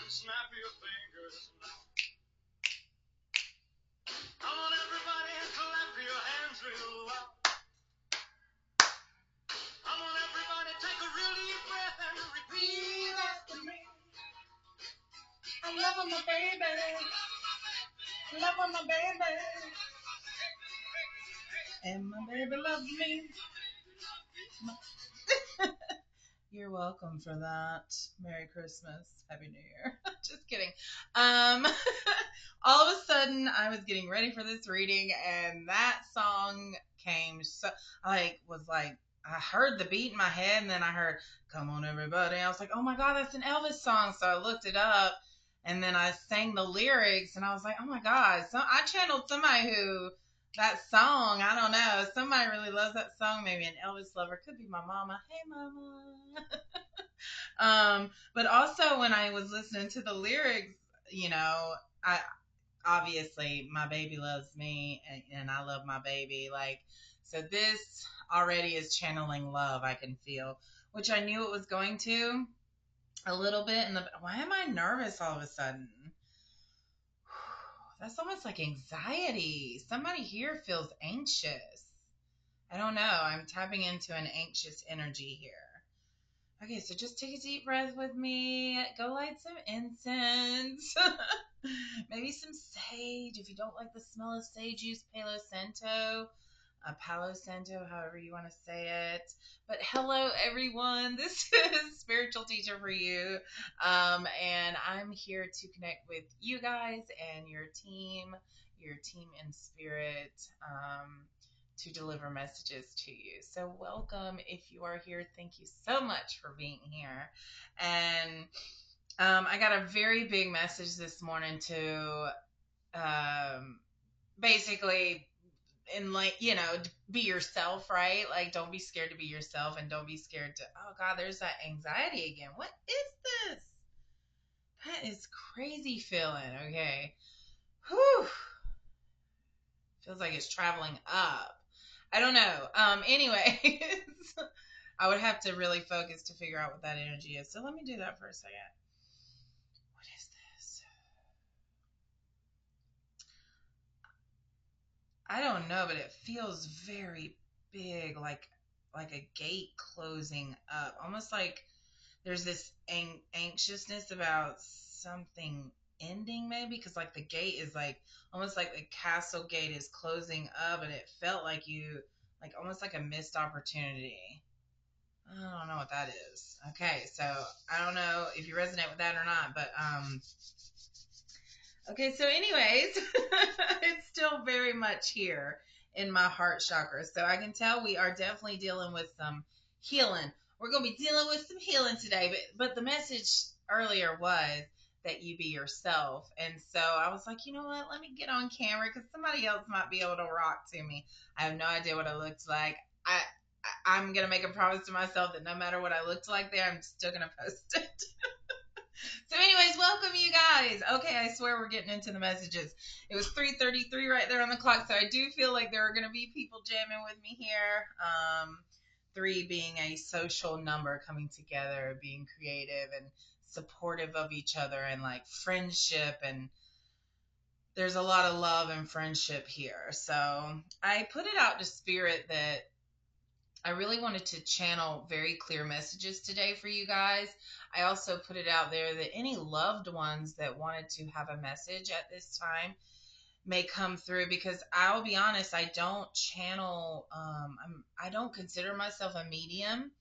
Snap your fingers now. Come on, everybody, clap your hands real loud. Come on, everybody, take a real deep breath and repeat after me. I'm loving my baby. Loving my baby. And my baby loves me. You're welcome for that. Merry Christmas. Happy New Year. Just kidding. All of a sudden, I was getting ready for this reading, and that song came. So, I heard the beat in my head, and then I heard, "Come on, everybody." I was like, "Oh my God, that's an Elvis song." So I looked it up, and then I sang the lyrics, and I was like, "Oh my God." So I channeled somebody who that song, I don't know. Somebody really loves that song. Maybe an Elvis lover. Could be my mama. Hey, mama. But also when I was listening to the lyrics, I obviously my baby loves me and I love my baby. So this already is channeling love. I can feel, which I knew it was going to a little bit. Why am I nervous all of a sudden? That's almost like anxiety. Somebody here feels anxious. I don't know. I'm tapping into an anxious energy here. Okay, so just take a deep breath with me. Go light some incense. Maybe some sage. If you don't like the smell of sage, use Palo Santo. Palo Santo, however you want to say it. But hello, everyone. This is Spiritual Teacher for You. And I'm here to connect with you guys and your team in spirit. To deliver messages to you. So welcome if you are here. Thank you so much for being here. And I got a very big message this morning to basically be yourself, right? Like, don't be scared to be yourself, and don't be scared to, oh God, there's that anxiety again. What is this? That is crazy feeling. Okay. Whew. Feels like it's traveling up. I don't know. Anyways, I would have to really focus to figure out what that energy is. So let me do that for a second. What is this? I don't know, but it feels very big, like a gate closing up. Almost like there's this anxiousness about something ending, maybe, because like the gate is like almost like the castle gate is closing up, and it felt like almost like a missed opportunity. I don't know what that is. Okay, so I don't know if you resonate with that or not, but okay, so anyways, it's still very much here in my heart chakra. So I can tell we are definitely dealing with some healing. We're going to be dealing with some healing today, but the message earlier was that you be yourself. And so I was like, you know what? Let me get on camera because somebody else might be able to rock to me. I have no idea what I looked like. I'm going to make a promise to myself that no matter what I looked like there, I'm still going to post it. So anyways, welcome you guys. Okay, I swear we're getting into the messages. It was 3:33 right there on the clock, so I do feel like there are going to be people jamming with me here. 3 being a social number, coming together, being creative and supportive of each other, and like friendship, and there's a lot of love and friendship here. So I put it out to spirit that I really wanted to channel very clear messages today for you guys. I also put it out there that any loved ones that wanted to have a message at this time may come through, because I'll be honest, I don't channel, I don't consider myself a medium.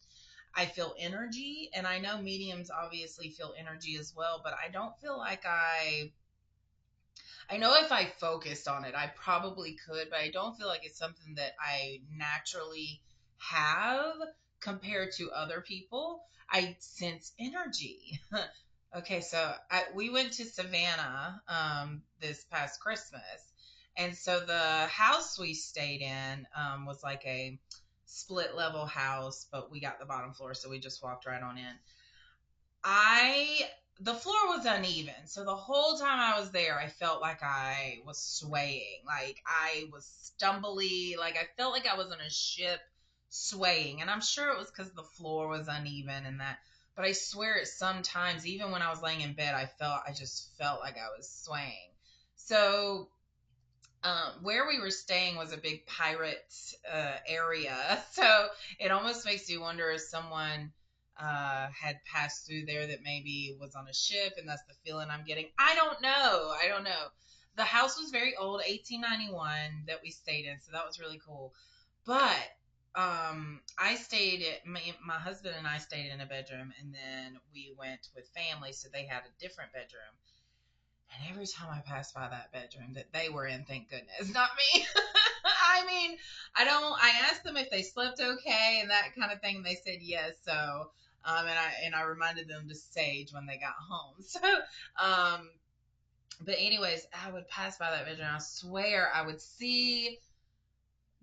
I feel energy, and I know mediums obviously feel energy as well, but I don't feel like I know if I focused on it, I probably could, but I don't feel like it's something that I naturally have compared to other people. I sense energy. Okay, so we went to Savannah this past Christmas. And so the house we stayed in was like a split level house, but we got the bottom floor, so we just walked right on in. The floor was uneven. So the whole time I was there, I felt like I was swaying. Like I was stumbly. Like I felt like I was on a ship swaying. And I'm sure it was because the floor was uneven and that. But I swear sometimes, even when I was laying in bed, I just felt like I was swaying. So where we were staying was a big pirate area, so it almost makes you wonder if someone had passed through there that maybe was on a ship, and that's the feeling I'm getting. I don't know. I don't know. The house was very old, 1891 that we stayed in, so that was really cool. But I stayed at my husband and I stayed in a bedroom, and then we went with family, so they had a different bedroom. And every time I passed by that bedroom that they were in, thank goodness, not me. I mean, I asked them if they slept okay and that kind of thing. And they said yes. So, and I reminded them to sage when they got home. So, um, but anyways, I would pass by that bedroom. I swear I would see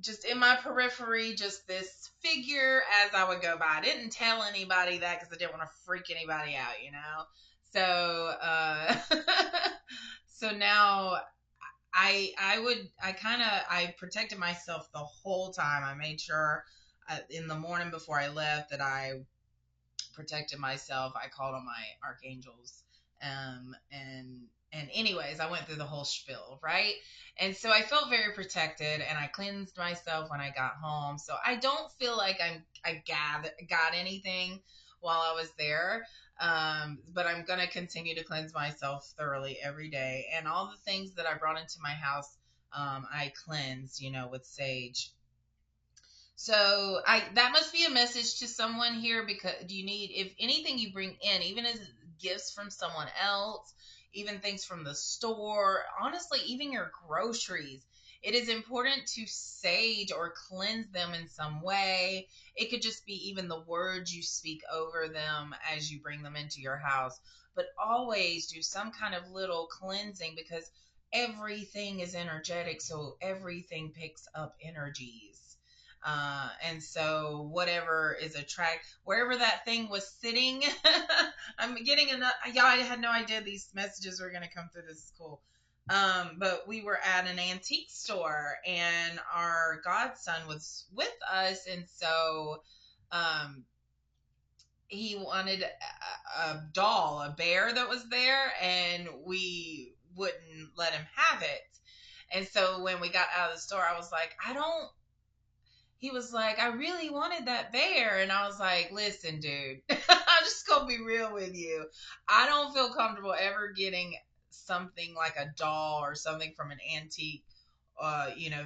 just in my periphery, just this figure as I would go by. I didn't tell anybody that because I didn't want to freak anybody out, you know? So, so now I protected myself the whole time. I made sure in the morning before I left that I protected myself. I called on my archangels. And anyways, I went through the whole spiel, right? And so I felt very protected, and I cleansed myself when I got home. So I don't feel like I got anything while I was there. But I'm gonna continue to cleanse myself thoroughly every day, and all the things that I brought into my house, I cleansed, with sage. So I that must be a message to someone here, because do you need, if anything you bring in, even as gifts from someone else, even things from the store, honestly, even your groceries, it is important to sage or cleanse them in some way. It could just be even the words you speak over them as you bring them into your house. But always do some kind of little cleansing, because everything is energetic, so everything picks up energies. And so whatever is wherever that thing was sitting, I'm getting enough. Yeah, I had no idea these messages were going to come through. This is cool. But we were at an antique store, and our godson was with us. And so, he wanted a doll, a bear that was there, and we wouldn't let him have it. And so when we got out of the store, I was like, he was like, I really wanted that bear. And I was like, listen, dude, I'm just going to be real with you. I don't feel comfortable ever getting something like a doll or something from an antique,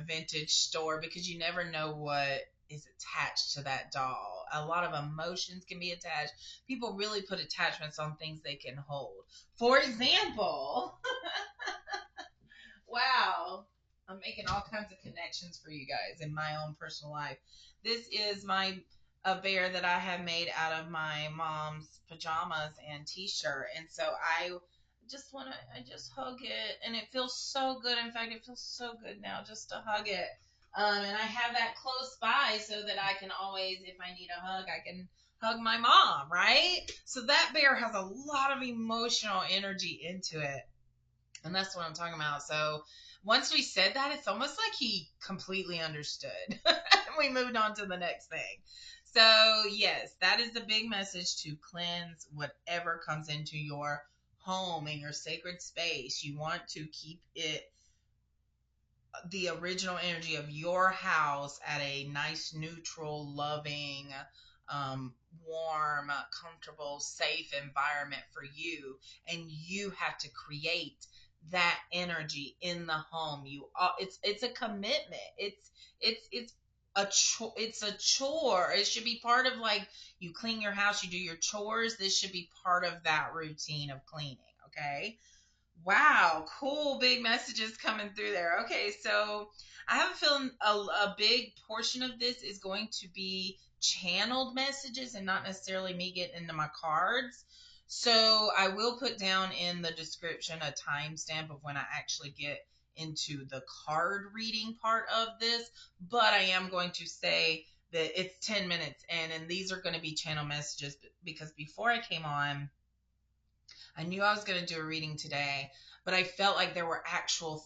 vintage store, because you never know what is attached to that doll. A lot of emotions can be attached. People really put attachments on things they can hold. For example, wow. I'm making all kinds of connections for you guys in my own personal life. This is a bear that I have made out of my mom's pajamas and t-shirt. And so I just hug it, and it feels so good. In fact, it feels so good now just to hug it. And I have that close by so that I can always, if I need a hug, I can hug my mom, right? So that bear has a lot of emotional energy into it. And that's what I'm talking about. So once we said that, it's almost like he completely understood. And we moved on to the next thing. So, yes, that is the big message: to cleanse whatever comes into your home and your sacred space. You want to keep it the original energy of your house at a nice, neutral, loving, warm, comfortable, safe environment for you. And you have to create that energy in the home. It's a commitment. It's it's a chore. It should be part of, like, you clean your house, you do your chores. This should be part of that routine of cleaning. Okay. Wow, cool, big messages coming through there. Okay, so I have a feeling a big portion of this is going to be channeled messages and not necessarily me getting into my cards. So I will put down in the description a timestamp of when I actually get into the card reading part of this, but I am going to say that it's 10 minutes, and these are going to be channel messages, because before I came on, I knew I was going to do a reading today, but I felt like there were actual,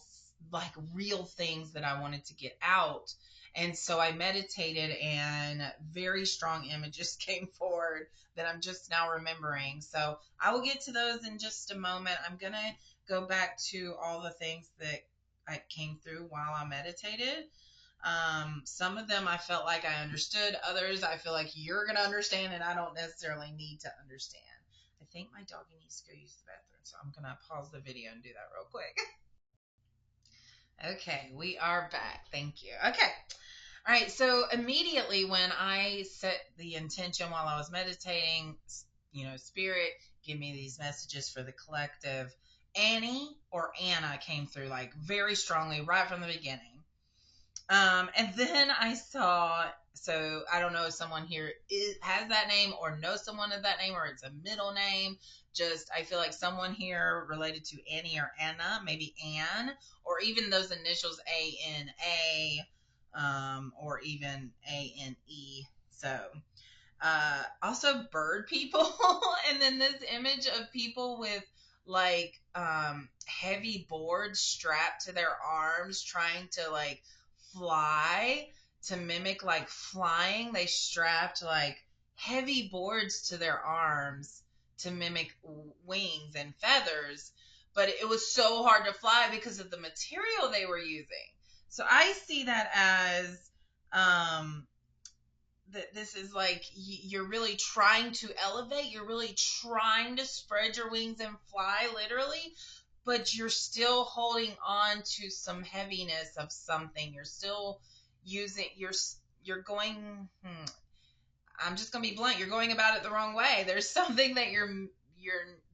like, real things that I wanted to get out. And so I meditated, and very strong images came forward that I'm just now remembering. So I will get to those in just a moment. I'm going to go back to all the things that I came through while I meditated. Some of them I felt like I understood. Others I feel like you're going to understand, and I don't necessarily need to understand. I think my doggy needs to go use the bathroom, so I'm going to pause the video and do that real quick. Okay, we are back. Thank you. Okay. All right. So immediately when I set the intention while I was meditating, Spirit, give me these messages for the collective. Annie or Anna came through like very strongly right from the beginning. And then I saw, so I don't know if someone here has that name or knows someone of that name, or it's a middle name. Just, I feel like someone here related to Annie or Anna, maybe Anne, or even those initials ANA, or even ANE. So, also bird people. And then this image of people with like heavy boards strapped to their arms trying to like fly, to mimic like flying. They strapped like heavy boards to their arms to mimic wings and feathers, but it was so hard to fly because of the material they were using. So I see that as that this is like you're really trying to elevate, you're really trying to spread your wings and fly literally, but you're still holding on to some heaviness of something. You're still using you're going I'm just going to be blunt, you're going about it the wrong way. There's something that you're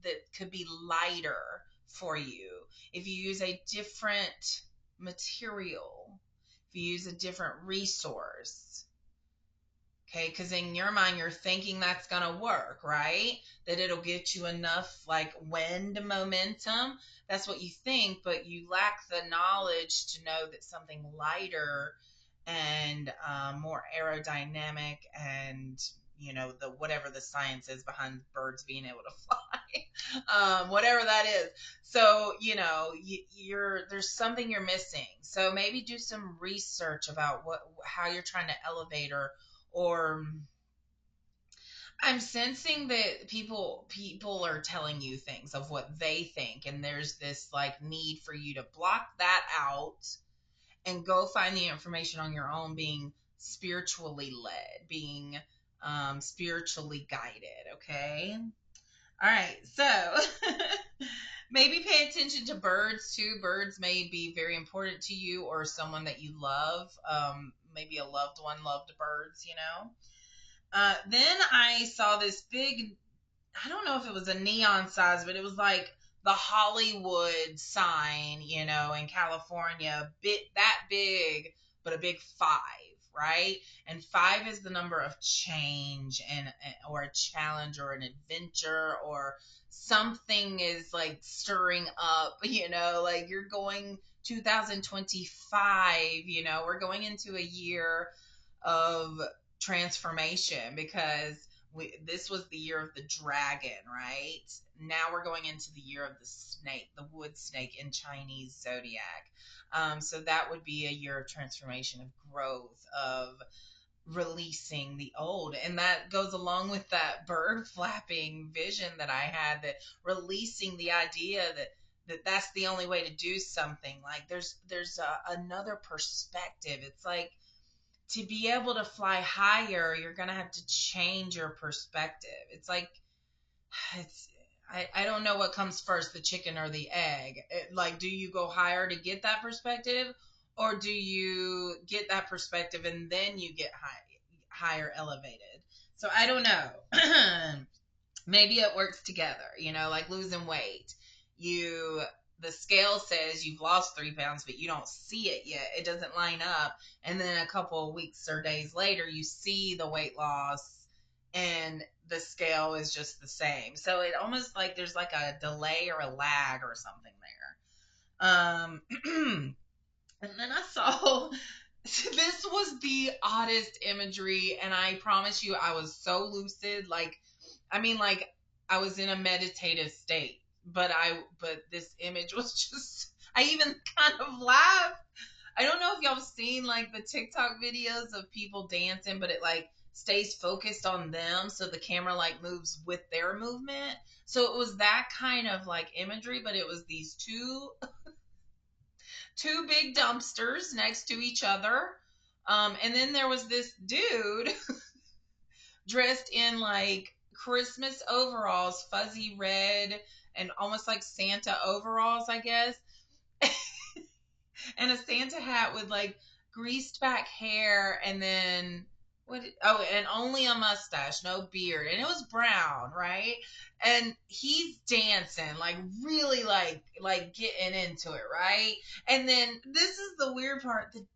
that could be lighter for you if you use a different material, if you use a different resource. Okay, because in your mind, you're thinking that's going to work, right? That it'll get you enough like wind momentum. That's what you think, but you lack the knowledge to know that something lighter and more aerodynamic and, the whatever the science is behind birds being able to fly, whatever that is. So, there's something you're missing. So maybe do some research about how you're trying to elevate, or I'm sensing that people are telling you things of what they think, and there's this like need for you to block that out and go find the information on your own, being spiritually led, being spiritually guided. Okay. All right. So maybe pay attention to birds too. Birds may be very important to you, or someone that you love. Maybe a loved one loved birds. Then I saw this big, I don't know if it was a neon size, but it was like the Hollywood sign, in California, that big, but a big 5, right? And 5 is the number of change or a challenge or an adventure, or something is like stirring up, like you're going 2025, we're going into a year of transformation, because this was the year of the dragon, right? Now we're going into the year of the snake, the wood snake in Chinese zodiac. So that would be a year of transformation, of growth, of releasing the old. And that goes along with that bird flapping vision that I had, that releasing the idea that that's the only way to do something. Like there's another perspective. It's like, to be able to fly higher, you're going to have to change your perspective. It's like, I don't know what comes first, the chicken or the egg. Like, do you go higher to get that perspective, or do you get that perspective and then you get higher elevated? So I don't know. Maybe it works together, like losing weight. The scale says you've lost 3 pounds, but you don't see it yet. It doesn't line up. And then a couple of weeks or days later, you see the weight loss and the scale is just the same. So it almost like there's like a delay or a lag or something there. And then I saw, this was the oddest imagery. And I promise you, I was so lucid. Like I was in a meditative state. But this image was just, I even kind of laughed. I don't know if y'all have seen like the TikTok videos of people dancing, but it like stays focused on them, so the camera like moves with their movement. So it was that kind of like imagery, but it was these two big dumpsters next to each other. And then there was this dude dressed in like Christmas overalls, fuzzy red, and almost like Santa overalls, I guess, and a Santa hat with like greased back hair, and then and only a mustache, no beard, and it was brown, right? And he's dancing like really like getting into it, right? And then this is the weird part: the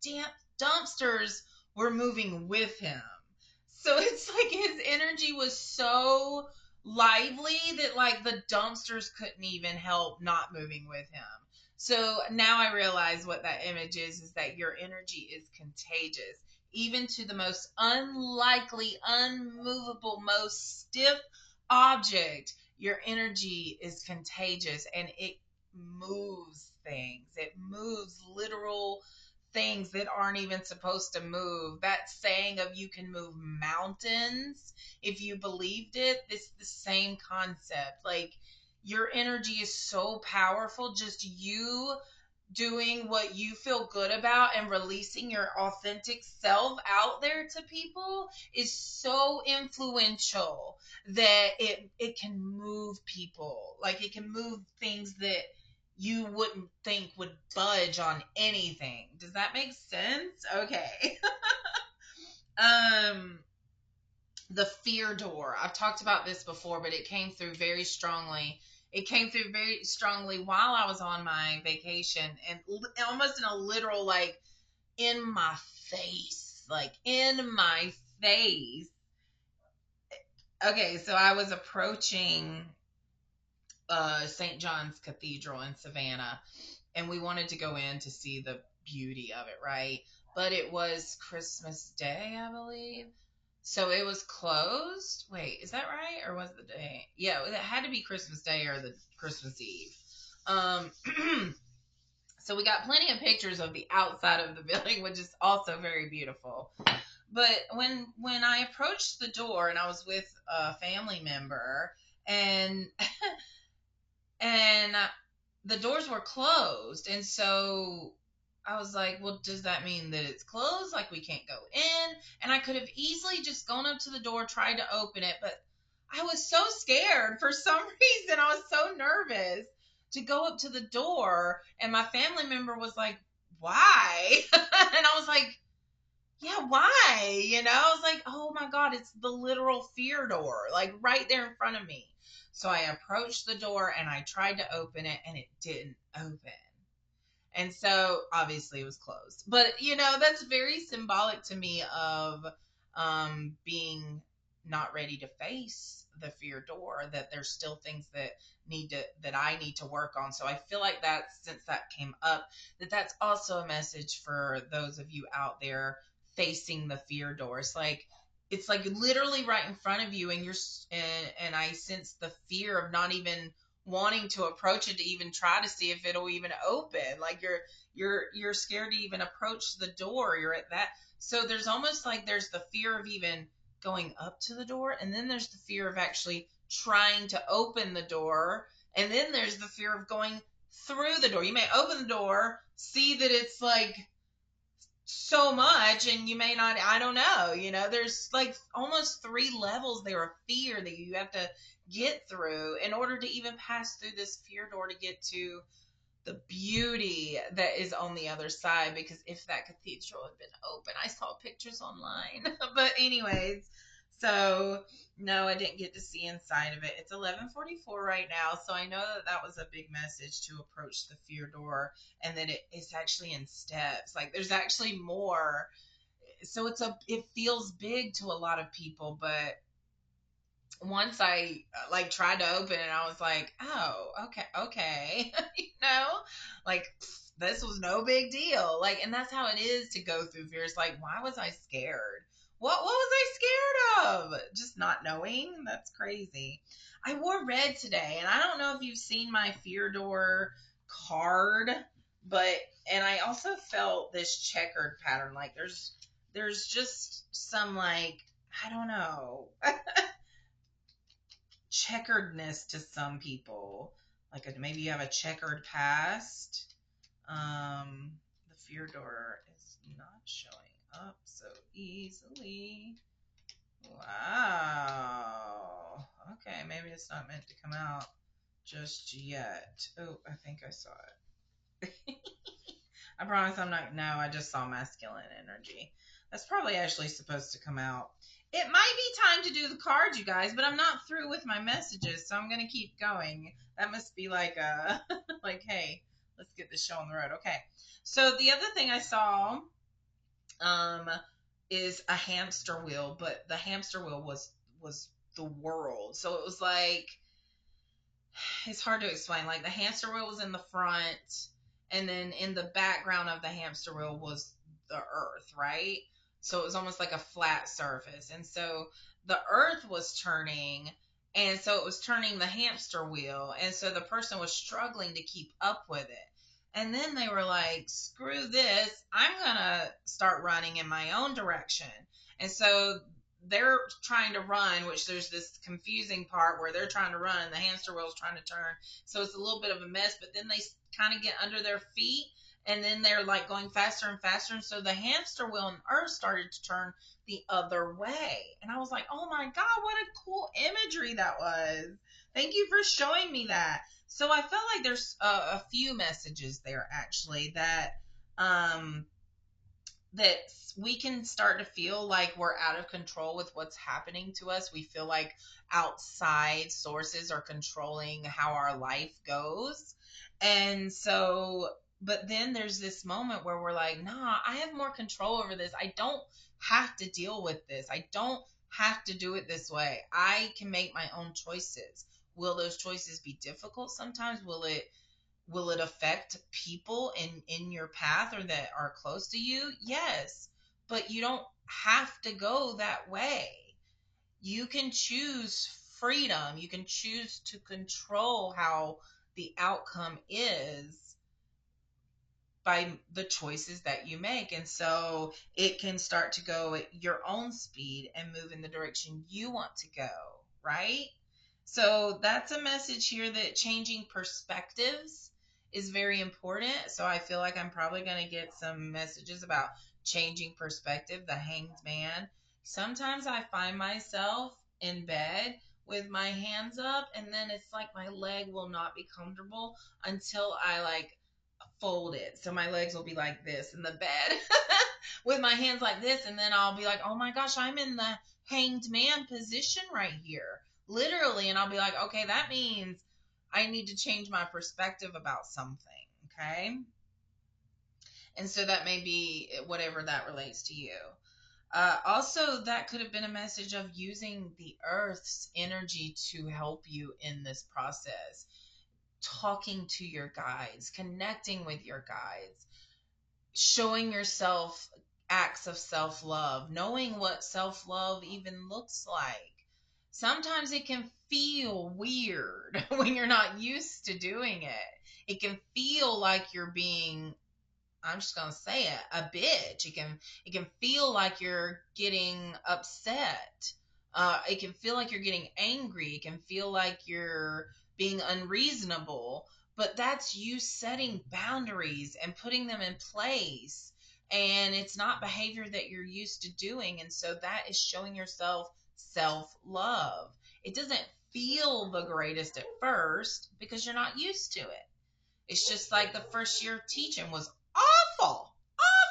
dumpsters were moving with him. So it's like his energy was so lively that like the dumpsters couldn't even help not moving with him. So now I realize what that image is that your energy is contagious. Even to the most unlikely, unmovable, most stiff object, your energy is contagious and it moves things. It moves literal things that aren't even supposed to move. That saying of you can move mountains if you believed it, it's the same concept. Like your energy is so powerful, just you doing what you feel good about and releasing your authentic self out there to people is so influential that it can move people. Like it can move things that you wouldn't think would budge on anything. Does that make sense? Okay. um the fear door. I've talked about this before, but it came through very strongly. It came through very strongly while I was on my vacation and almost in a literal, like, in my face. Like, in my face. Okay, so I was approaching St. John's Cathedral in Savannah, and we wanted to go in to see the beauty of it, right? But it was Christmas Day, I believe. So it was closed. Wait, is that right? Or was the day? Yeah, it had to be Christmas Day or the Christmas Eve. Um, so we got plenty of pictures of the outside of the building, which is also very beautiful. But when I approached the door and I was with a family member and and the doors were closed, and so I was like, well, does that mean that it's closed, like we can't go in? And I could have easily just gone up to the door, tried to open it, but I was so scared for some reason. I was so nervous to go up to the door, and my family member was like, why? And I was like, yeah, why? I was like, oh my God, it's the literal fear door, like right there in front of me. So I approached the door and I tried to open it and it didn't open. And so obviously it was closed. But that's very symbolic to me of being not ready to face the fear door, that there's still things that I need to work on. So I feel like that, since that came up, that's also a message for those of you out there facing the fear door. It's like literally right in front of you, and and I sense the fear of not even wanting to approach it, to even try to see if it'll even open. Like you're scared to even approach the door. You're at that. So there's almost like there's the fear of even going up to the door, and then there's the fear of actually trying to open the door, and then there's the fear of going through the door. You may open the door, see that it's like so much, and you may not, I don't know, there's like almost three levels there of fear that you have to get through in order to even pass through this fear door to get to the beauty that is on the other side. Because if that cathedral had been open, I saw pictures online. But anyways, so no, I didn't get to see inside of it. It's 11:44 right now, so I know that was a big message to approach the fear door, and that it's actually in steps. Like there's actually more. So it feels big to a lot of people, but once I like tried to open it, I was like, oh, okay, like this was no big deal. Like, and that's how it is to go through fear. It's like, why was I scared? What was I scared of? Just not knowing. That's crazy. I wore red today, and I don't know if you've seen my fear door card, But and I also felt this checkered pattern. Like there's just some like I don't know checkeredness to some people. Like maybe you have a checkered past. The fear door is not showing up so easily. Wow. Okay, maybe it's not meant to come out just yet. Oh, I think I saw it. I promise I'm not. No, I just saw masculine energy. That's probably actually supposed to come out. It might be time to do the cards, you guys, but I'm not through with my messages, so I'm gonna keep going. That must be like a like, hey, let's get this show on the road. Okay. So the other thing I saw um is a hamster wheel, but the hamster wheel was the world. So it was like it's hard to explain. Like the hamster wheel was in the front, and then in the background of the hamster wheel was the earth, right? So it was almost like a flat surface. And so the earth was turning, and so it was turning the hamster wheel. And so the person was struggling to keep up with it. And then they were like, screw this. I'm going to start running in my own direction. And so they're trying to run, which there's this confusing part where they're trying to run and the hamster wheel's trying to turn. So it's a little bit of a mess, but then they kind of get under their feet and then they're like going faster and faster. And so the hamster wheel and earth started to turn the other way. And I was like, oh my God, what a cool imagery that was. Thank you for showing me that. So I felt like there's a few messages there actually um, that we can start to feel like we're out of control with what's happening to us. We feel like outside sources are controlling how our life goes. And so, but then there's this moment where we're like, nah, I have more control over this. I don't have to deal with this. I don't have to do it this way. I can make my own choices. Will those choices be difficult sometimes? Will it affect people in your path or that are close to you? Yes, but you don't have to go that way. You can choose freedom. You can choose to control how the outcome is by the choices that you make. And so it can start to go at your own speed and move in the direction you want to go, right? So that's a message here that changing perspectives is very important. So I feel like I'm probably going to get some messages about changing perspective, the hanged man. Sometimes I find myself in bed with my hands up, and then it's like my leg will not be comfortable until I like fold it. So my legs will be like this in the bed with my hands like this. And then I'll be like, oh my gosh, I'm in the hanged man position right here. Literally. And I'll be like, okay, that means I need to change my perspective about something. Okay. And so that may be whatever that relates to you. Also, that could have been a message of using the earth's energy to help you in this process, talking to your guides, connecting with your guides, showing yourself acts of self love, knowing what self love even looks like. Sometimes it can feel weird when you're not used to doing it. It can feel like you're being, I'm just gonna say it, a bitch. It can feel like you're getting upset. It can feel like you're getting angry. It can feel like you're being unreasonable. But that's you setting boundaries and putting them in place. And it's not behavior that you're used to doing. And so that is showing yourself self love. It doesn't feel the greatest at first because you're not used to it. It's just like the first year of teaching was awful.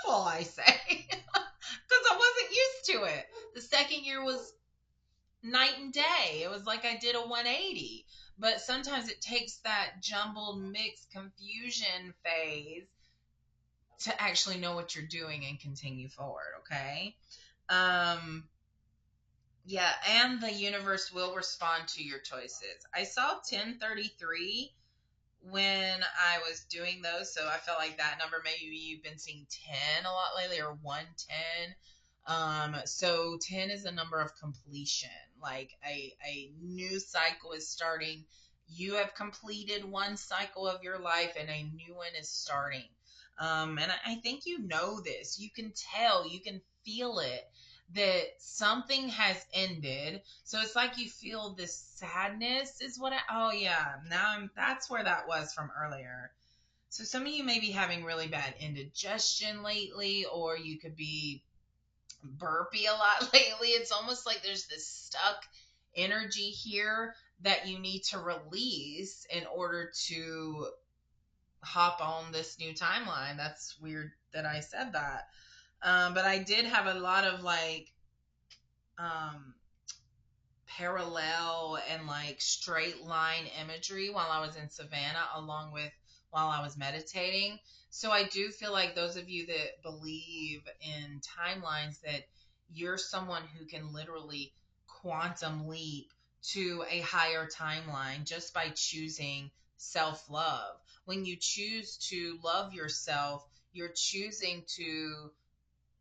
Awful, I say. Because I wasn't used to it. The second year was night and day. It was like I did a 180. But sometimes it takes that jumbled, mixed confusion phase to actually know what you're doing and continue forward, okay? Um, yeah, and the universe will respond to your choices. I saw 1033 when I was doing those. So I felt like that number, maybe you've been seeing 10 a lot lately or 110. So 10 is a number of completion, like a new cycle is starting. You have completed one cycle of your life and a new one is starting. And I think you know this. You can tell, you can feel it that something has ended. So it's like you feel this sadness is what oh yeah, that's where that was from earlier. So some of you may be having really bad indigestion lately, or you could be burpy a lot lately. It's almost like there's this stuck energy here that you need to release in order to hop on this new timeline. That's weird that I said that. But I did have a lot of like um, parallel and like straight line imagery while I was in Savannah, along with while I was meditating. So I do feel like those of you that believe in timelines, that you're someone who can literally quantum leap to a higher timeline just by choosing self love. When you choose to love yourself, you're choosing to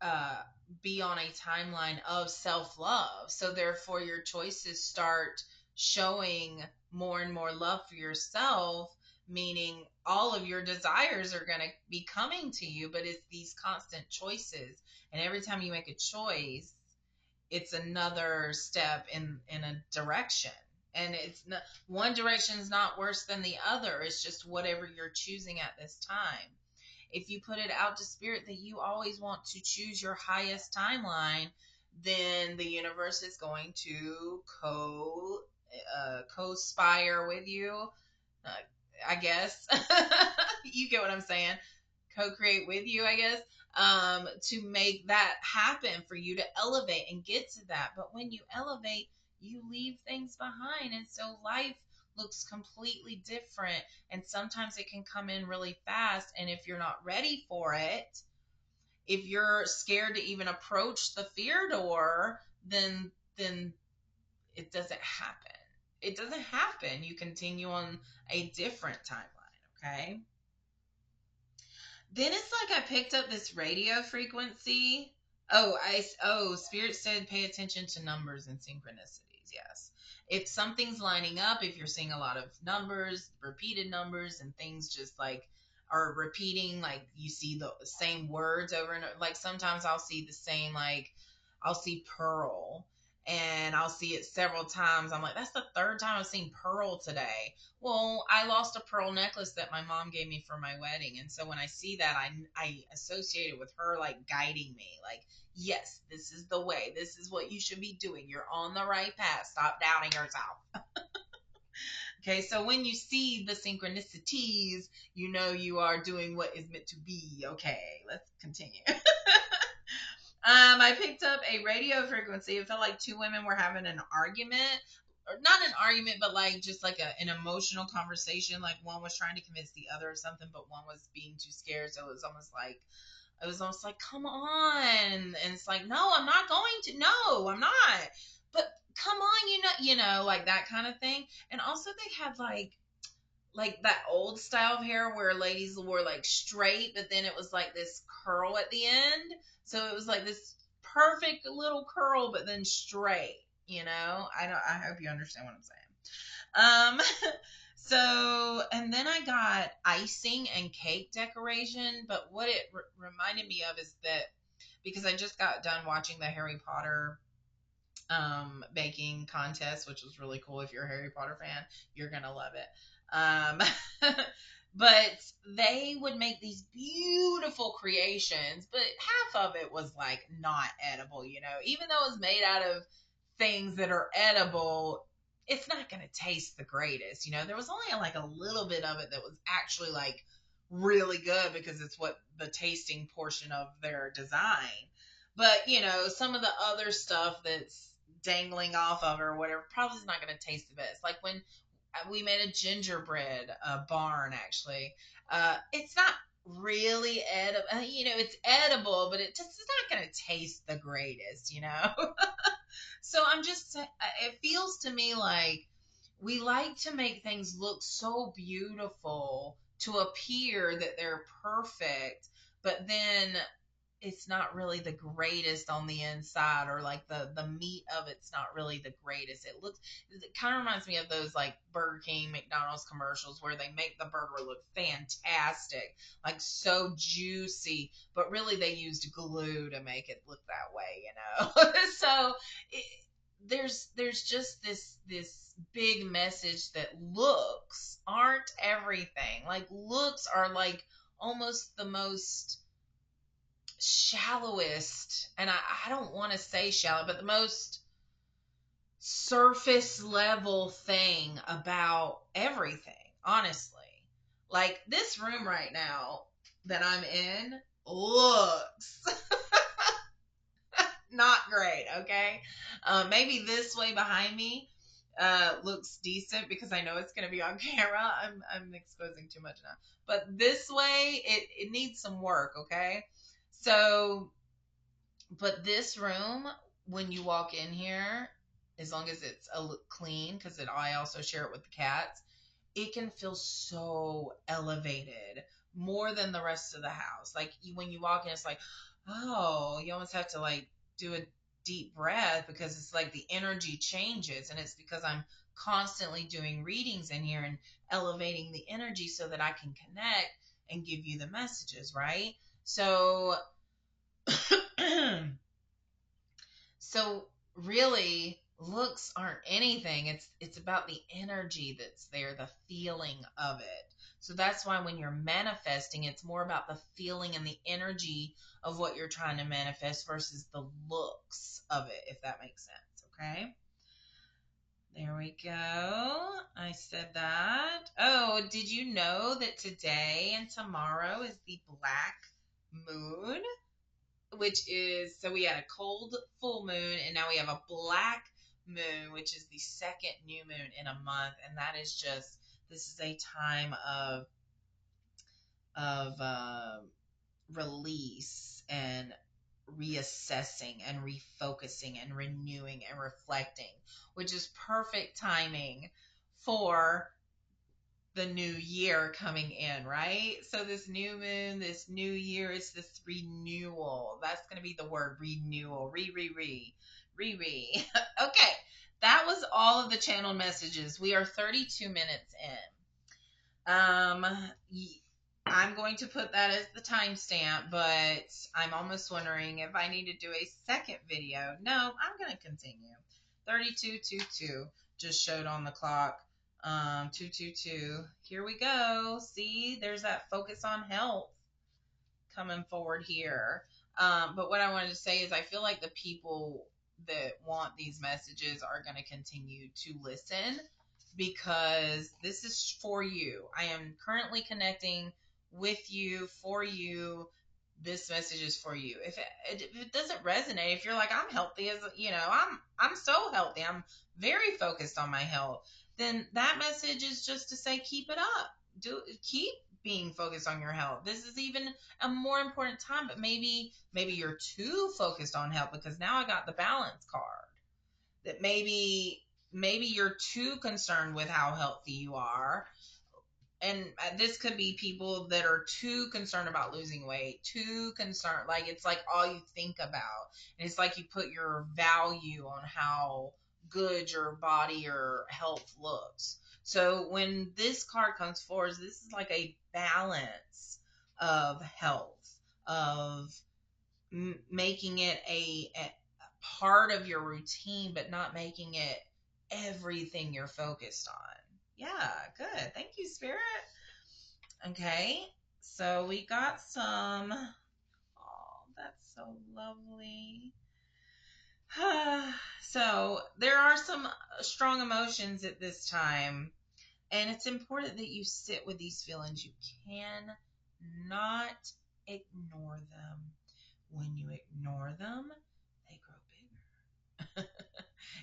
uh, be on a timeline of self love. So, therefore, your choices start showing more and more love for yourself, meaning all of your desires are going to be coming to you, but it's these constant choices. And every time you make a choice, it's another step in a direction. And it's not, one direction is not worse than the other. It's just whatever you're choosing at this time. If you put it out to spirit that you always want to choose your highest timeline, then the universe is going to co-spire with you. Uh, I guess you get what I'm saying. Co-create with you, I guess, to make that happen for you to elevate and get to that. But when you elevate, you leave things behind, and so life looks completely different. And sometimes it can come in really fast, and if you're not ready for it, if you're scared to even approach the fear door, then it doesn't happen. It doesn't happen. You continue on a different timeline, okay? Then it's like I picked up this radio frequency. Spirit said pay attention to numbers and synchronicities. Yes. If something's lining up, if you're seeing a lot of numbers, repeated numbers, and things just like are repeating, like you see the same words over and over, like sometimes I'll see the same, like I'll see pearl and I'll see it several times. I'm like, that's the third time I've seen pearl today. Well, I lost a pearl necklace that my mom gave me for my wedding. And so when I see that, I associate it with her like guiding me. Like, yes, this is the way. This is what you should be doing. You're on the right path. Stop doubting yourself. Okay, so when you see the synchronicities, you know you are doing what is meant to be. Okay, let's continue. I picked up a radio frequency. It felt like two women were having an argument, or not an argument, but like just like an emotional conversation. Like one was trying to convince the other of something, but one was being too scared. So it was almost like, come on. And it's like, no, I'm not going to. No, I'm not. But come on, like that kind of thing. And also they had like that old style of hair where ladies wore like straight, but then it was like this curl at the end. So it was like this perfect little curl, but then straight. I hope you understand what I'm saying. So, and then I got icing and cake decoration. But what it reminded me of is that because I just got done watching the Harry Potter baking contest, which was really cool. If you're a Harry Potter fan, you're gonna love it. But they would make these beautiful creations, but half of it was like not edible, even though it was made out of things that are edible. It's not going to taste the greatest. There was only like a little bit of it that was actually like really good because it's what the tasting portion of their design. But, some of the other stuff that's dangling off of or whatever probably is not going to taste the best. Like when we made a gingerbread barn, actually. It's not really edible. It's edible, but it's not going to taste the greatest. So it feels to me like we like to make things look so beautiful to appear that they're perfect, but then it's not really the greatest on the inside, or like the meat of it's not really the greatest. It kind of reminds me of those like Burger King, McDonald's commercials where they make the burger look fantastic, like so juicy, but really they used glue to make it look that way, you know. So it, there's just this big message that looks aren't everything. Like looks are like almost the most shallowest, and I don't want to say shallow, but the most surface level thing about everything, honestly. Like this room right now that I'm in looks not great, okay? Maybe this way behind me looks decent because I know it's going to be on camera. I'm exposing too much now. But this way, it needs some work, okay? So, but this room, when you walk in here, as long as it's clean, because I also share it with the cats, it can feel so elevated more than the rest of the house. Like when you walk in, it's like, oh, you almost have to like do a deep breath because it's like the energy changes. And it's because I'm constantly doing readings in here and elevating the energy so that I can connect and give you the messages, right? So, so really looks aren't anything. It's about the energy that's there, the feeling of it. So that's why when you're manifesting, it's more about the feeling and the energy of what you're trying to manifest versus the looks of it, if that makes sense. Okay, there we go. I said that. Oh, did you know that today and tomorrow is the black moon? Which is, so we had a cold full moon and now we have a black moon, which is the second new moon in a month. And that is just, this is a time of release and reassessing and refocusing and renewing and reflecting, which is perfect timing for the new year coming in, right? So this new moon, this new year, it's this renewal. That's going to be the word renewal. Re. Okay. That was all of the channeled messages. We are 32 minutes in. I'm going to put that as the timestamp, but I'm almost wondering if I need to do a second video. No, I'm going to continue. 3222 just showed on the clock. 222. Here we go. See, there's that focus on health coming forward here. But what I wanted to say is I feel like the people that want these messages are going to continue to listen because this is for you. I am currently connecting with you, for you. This message is for you. If it doesn't resonate, if you're like, I'm healthy, as you know, I'm so healthy, I'm very focused on my health, then that message is just to say, keep it up. Keep being focused on your health. This is even a more important time, but maybe you're too focused on health because now I got the balance card. That maybe you're too concerned with how healthy you are. And this could be people that are too concerned about losing weight, too concerned, like it's like all you think about. And it's like you put your value on how good your body or health looks. So when this card comes forward, this is like a balance of health, of making it a part of your routine, but not making it everything you're focused on. Yeah, good. Thank you, Spirit. Okay, so we got some. Oh, that's so lovely. So there are some strong emotions at this time, and it's important that you sit with these feelings. You can not ignore them. When you ignore them, they grow bigger.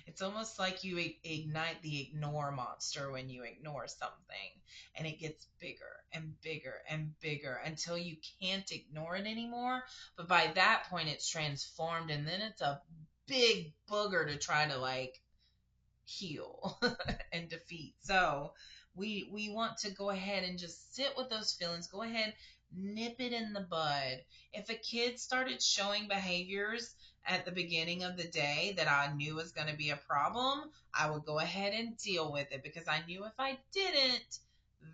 It's almost like you ignite the ignore monster when you ignore something, and it gets bigger and bigger and bigger until you can't ignore it anymore. But by that point, it's transformed, and then it's a big booger to try to like heal and defeat. So we want to go ahead and just sit with those feelings. Go ahead, nip it in the bud. If a kid started showing behaviors at the beginning of the day that I knew was going to be a problem, I would go ahead and deal with it because I knew if I didn't,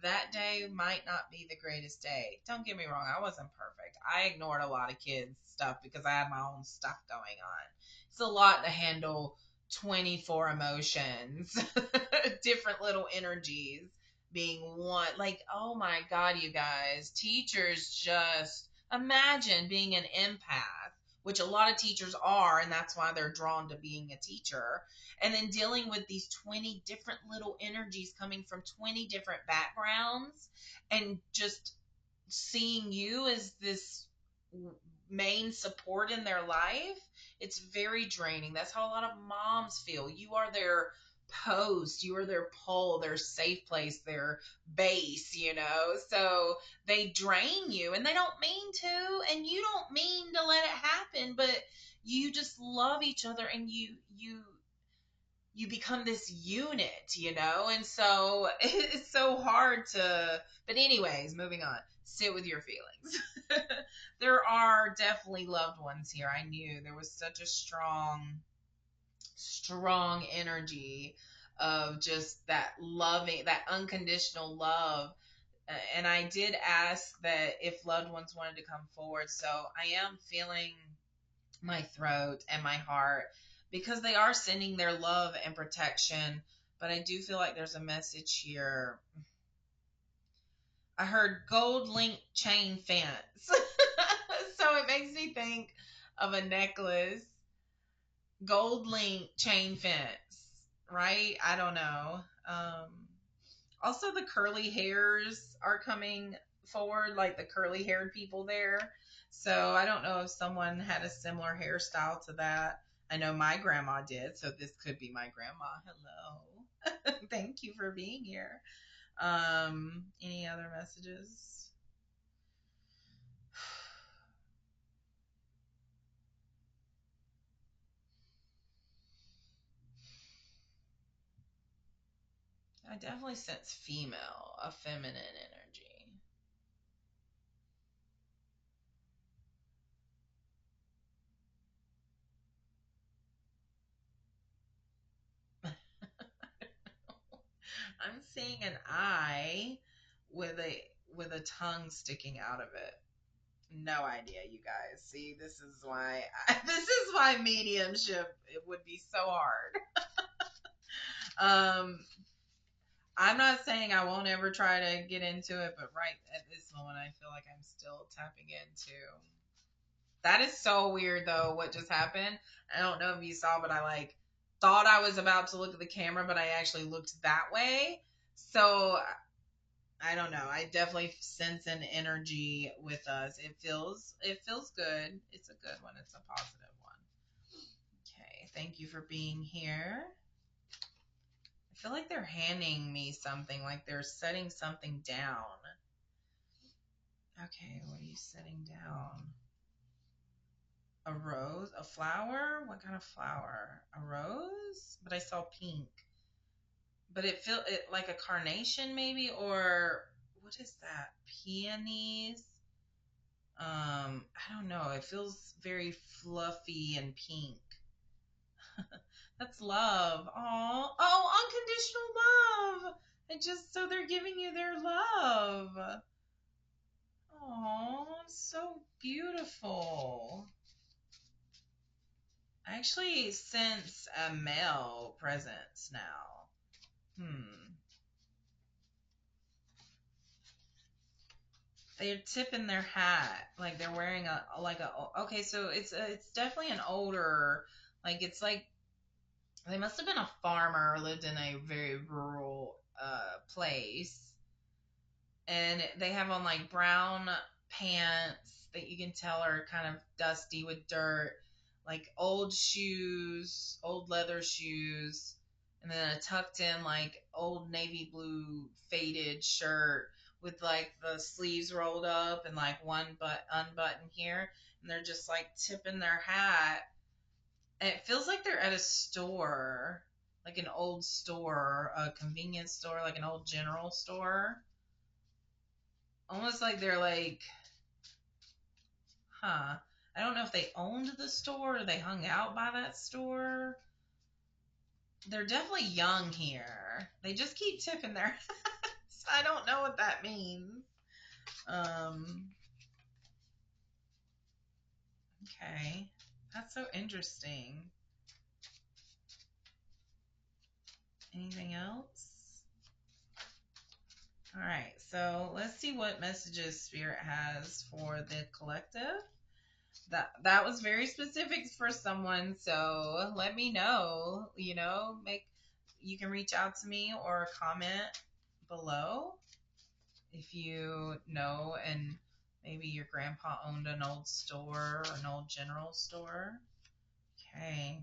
that day might not be the greatest day. Don't get me wrong, I wasn't perfect. I ignored a lot of kids' stuff because I had my own stuff going on. It's a lot to handle 24 emotions, different little energies being one. Like, oh my God, you guys, teachers just imagine being an empath, which a lot of teachers are, and that's why they're drawn to being a teacher. And then dealing with these 20 different little energies coming from 20 different backgrounds and just seeing you as this main support in their life, it's very draining. That's how a lot of moms feel. You are their post, you are their pole, their safe place, their base, So they drain you and they don't mean to, and you don't mean to let it happen, but you just love each other and you become this unit. And so it's so hard to, but anyways, moving on. Sit with your feelings. There are definitely loved ones here. I knew there was such a strong energy of just that loving, that unconditional love. And I did ask that if loved ones wanted to come forward. So I am feeling my throat and my heart because they are sending their love and protection. But I do feel like there's a message here. I heard gold link chain fence. So it makes me think of a necklace. Gold link chain fence, right? I don't know. Also, the curly hairs are coming forward, like the curly haired people there. So I don't know if someone had a similar hairstyle to that. I know my grandma did, so this could be my grandma. Hello. Thank you for being here. Any other messages? I definitely sense female, a feminine energy. I'm seeing an eye with a tongue sticking out of it. No idea, you guys. See, this is why mediumship it would be so hard. Um, I'm not saying I won't ever try to get into it, but right at this moment, I feel like I'm still tapping into. That is so weird, though. What just happened? I don't know if you saw, but I thought I was about to look at the camera, but I actually looked that way. So I don't know. I definitely sense an energy with us. It feels good. It's a good one. It's a positive one. Okay, thank you for being here. I feel like they're handing me something, like they're setting something down. Okay, what are you setting down? A rose? A flower? What kind of flower? A rose? But I saw pink. But it feel it like a carnation maybe, or what is that? Peonies? I don't know. It feels very fluffy and pink. That's love. Oh, unconditional love. And just so they're giving you their love. Oh, so beautiful. I actually sense a male presence now. Hmm. They're tipping their hat, like they're wearing okay, so it's definitely an older, like it's like they must have been a farmer or lived in a very rural place, and they have on like brown pants that you can tell are kind of dusty with dirt, like old shoes, old leather shoes, and then a tucked in like old navy blue faded shirt with like the sleeves rolled up and like one but unbuttoned here, and they're just like tipping their hat, and it feels like they're at a store, like an old store, a convenience store, like an old general store. Almost like they're like Huh. I don't know if they owned the store or they hung out by that store. They're definitely young here. They just keep tipping their hats. I don't know what that means. Um, okay. That's so interesting. Anything else? All right. So let's see what messages Spirit has for the collective. That was very specific for someone, so let me know. Make you can reach out to me or comment below if you know, and maybe your grandpa owned an old store or an old general store. Okay,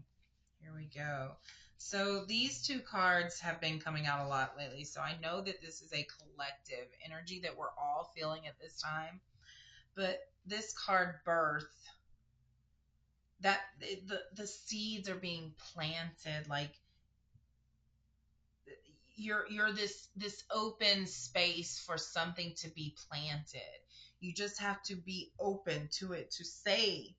here we go. So these two cards have been coming out a lot lately, so I know that this is a collective energy that we're all feeling at this time. But this card, birth, that the seeds are being planted, like you're this open space for something to be planted. You just have to be open to it, to say,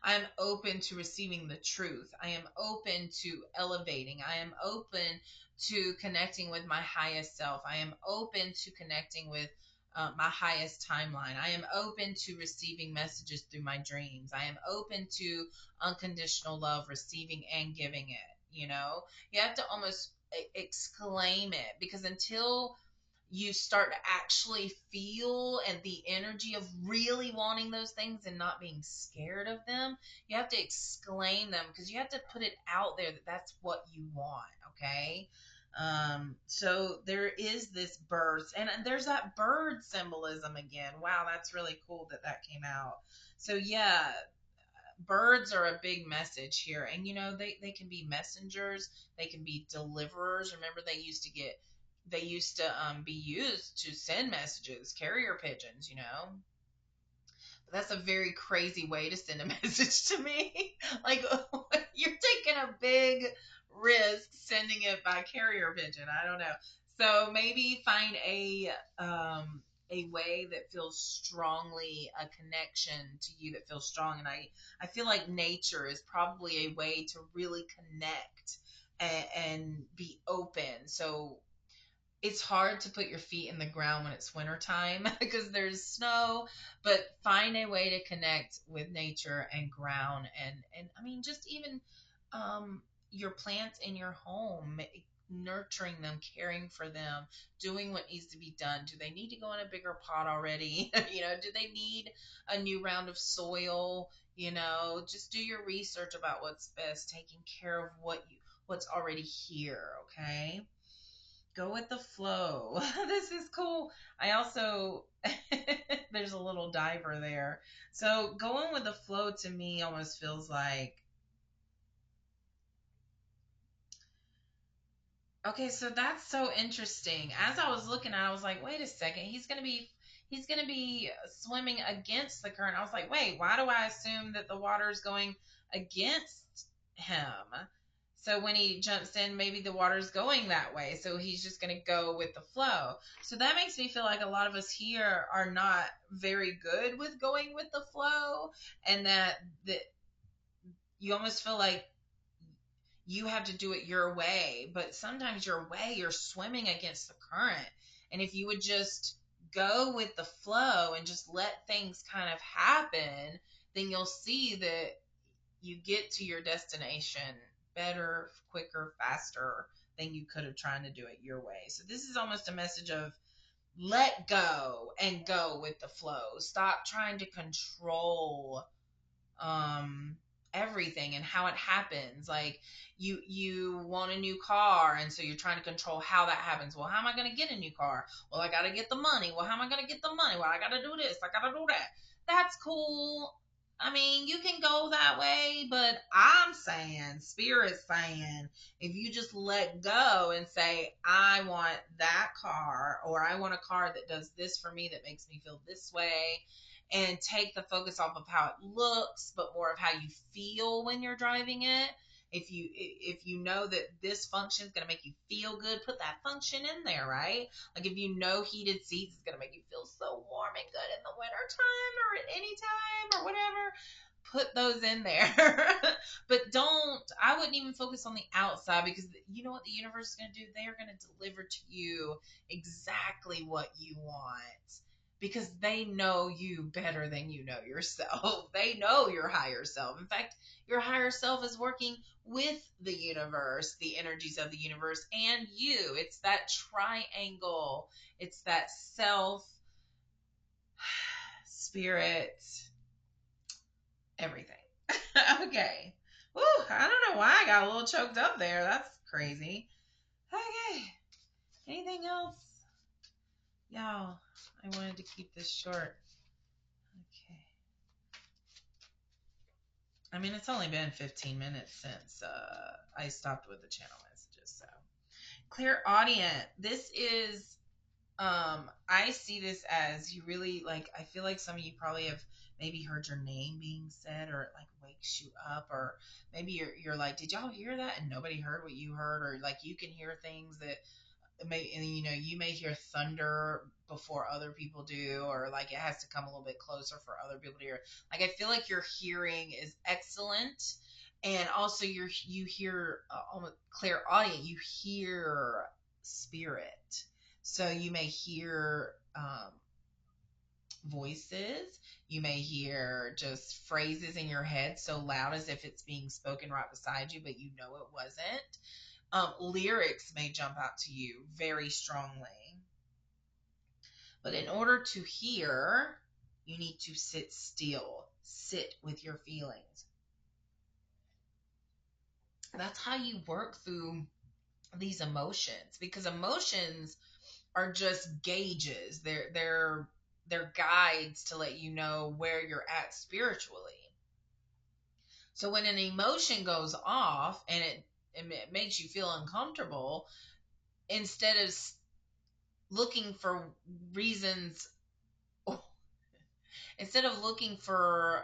I'm open to receiving the truth. I am open to elevating. I am open to connecting with my highest self. I am open to connecting with my highest timeline. I am open to receiving messages through my dreams. I am open to unconditional love, receiving and giving it. You have to almost exclaim it, because until you start to actually feel and the energy of really wanting those things and not being scared of them, you have to exclaim them, because you have to put it out there that that's what you want. Okay. So there is this birth, and there's that bird symbolism again. Wow, that's really cool that came out. So yeah, birds are a big message here, and they can be messengers, they can be deliverers. Remember, they used to be used to send messages, carrier pigeons. But that's a very crazy way to send a message to me. Like, you're taking a big risk sending it by carrier pigeon. I don't know. So maybe find a way that feels strongly, a connection to you that feels strong. And I feel like nature is probably a way to really connect and be open. So it's hard to put your feet in the ground when it's wintertime because there's snow, but find a way to connect with nature and ground, and I mean, just even your plants in your home, nurturing them, caring for them, doing what needs to be done. Do they need to go in a bigger pot already? Do they need a new round of soil? Just do your research about what's best, taking care of what's already here. Okay. Go with the flow. This is cool. I also, there's a little diver there. So going with the flow to me almost feels like, okay, so that's so interesting. As I was looking at it, I was like, wait a second, he's gonna be swimming against the current. I was like, wait, why do I assume that the water is going against him? So when he jumps in, maybe the water's going that way. So he's just going to go with the flow. So that makes me feel like a lot of us here are not very good with going with the flow, and that you almost feel like you have to do it your way. But sometimes your way, you're swimming against the current. And if you would just go with the flow and just let things kind of happen, then you'll see that you get to your destination better, quicker, faster than you could have tried to do it your way. So this is almost a message of let go and go with the flow. Stop trying to control everything and how it happens. Like you want a new car, and so you're trying to control how that happens. Well, how am I going to get a new car? Well, I got to get the money. Well, how am I going to get the money? Well, I got to do this, I got to do that. That's cool. I mean, you can go that way, but I'm saying, Spirit's saying, if you just let go and say, I want that car, or I want a car that does this for me, that makes me feel this way, and take the focus off of how it looks, but more of how you feel when you're driving it, If you know that this function is going to make you feel good, put that function in there, right? Like if you know heated seats is going to make you feel so warm and good in the winter time or at any time or whatever, put those in there. But I wouldn't even focus on the outside, because you know what the universe is going to do? They are going to deliver to you exactly what you want, because they know you better than you know yourself. They know your higher self. In fact, your higher self is working with the universe, the energies of the universe, and you. It's that triangle. It's that self, spirit, everything. Okay. Woo, I don't know why I got a little choked up there. That's crazy. Okay. Anything else? Y'all, I wanted to keep this short. Okay. I mean, it's only been 15 minutes since I stopped with the channel messages. So, clear audience. This is, I see this as you really, like, I feel like some of you probably have maybe heard your name being said, or it like wakes you up, or maybe you're like, did y'all hear that? And nobody heard what you heard, or like you can hear things that may, and you know, you may hear thunder before other people do, or like it has to come a little bit closer for other people to hear. Like I feel like your hearing is excellent, and also you hear almost clear audience. You hear spirit, so you may hear voices. You may hear just phrases in your head so loud as if it's being spoken right beside you, but you know it wasn't. Lyrics may jump out to you very strongly. But in order to hear, you need to sit still, sit with your feelings. That's how you work through these emotions, because emotions are just gauges. They're guides to let you know where you're at spiritually. So when an emotion goes off and it makes you feel uncomfortable, instead of looking for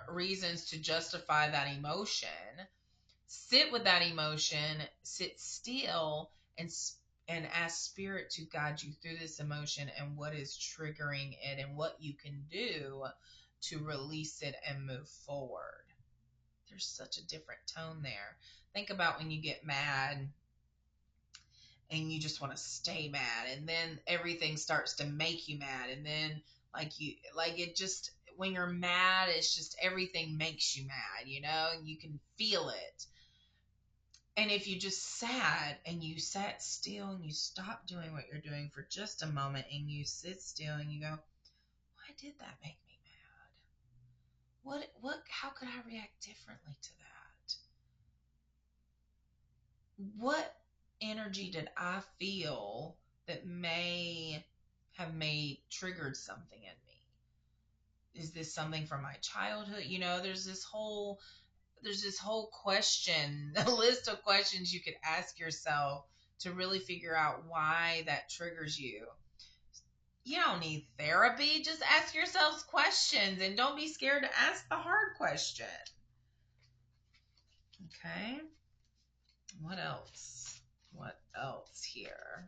reasons to justify that emotion, sit with that emotion, sit still, and ask spirit to guide you through this emotion and what is triggering it and what you can do to release it and move forward. There's such a different tone there. Think about when you get mad and you just want to stay mad, and then everything starts to make you mad, and then it just, when you're mad, it's just everything makes you mad, and you can feel it. And if you just sat and you sat still and you stopped doing what you're doing for just a moment and you sit still and you go, why did that make me mad? How could I react differently to that? What energy did I feel that may have triggered something in me? Is this something from my childhood? There's this whole question, a list of questions you could ask yourself to really figure out why that triggers you. You don't need therapy. Just ask yourselves questions, and don't be scared to ask the hard question. Okay. What else? What else here?